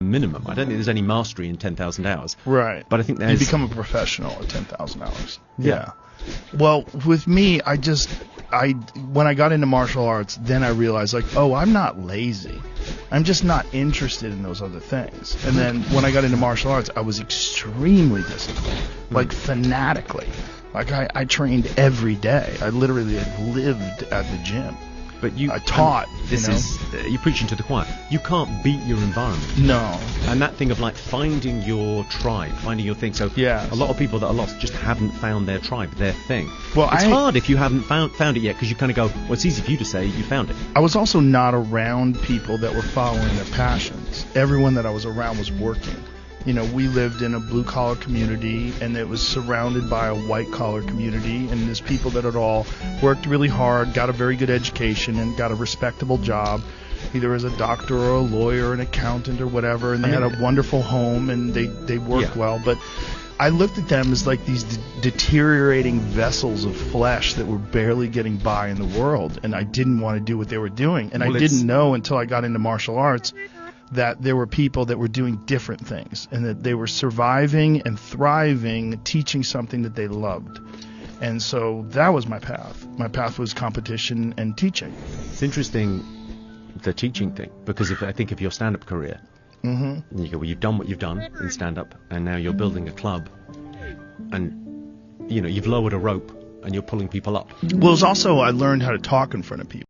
minimum. I don't think there's any mastery in 10,000 hours. Right. But I think there's... You become a professional at 10,000 hours. Yeah. Well, with me, when I got into martial arts, then I realized, like, oh, I'm not lazy. I'm just not interested in those other things. And then when I got into martial arts, I was extremely disciplined, like fanatically. Like I trained every day. I literally lived at the gym. But I taught. You're preaching to the choir. You can't beat your environment. No. And that thing of like finding your tribe, finding your thing. So a lot of people that are lost just haven't found their tribe, their thing. Well, it's hard if you haven't found it yet, because you kind of go, well, it's easy for you to say you found it. I was also not around people that were following their passions. Everyone that I was around was working. You know, we lived in a blue-collar community, and it was surrounded by a white-collar community, and there's people that had all worked really hard, got a very good education, and got a respectable job, either as a doctor or a lawyer, an accountant or whatever, and they had a wonderful home, and they worked well. But I looked at them as like these deteriorating vessels of flesh that were barely getting by in the world, and I didn't want to do what they were doing. And I didn't know until I got into martial arts that there were people that were doing different things, and that they were surviving and thriving, teaching something that they loved. And so that was my path. My path was competition and teaching. It's interesting, the teaching thing, because I think of your stand-up career, and you go, well, you've done what you've done in stand-up, and now you're building a club, and you've lowered a rope, and you're pulling people up. Well, it was also I learned how to talk in front of people.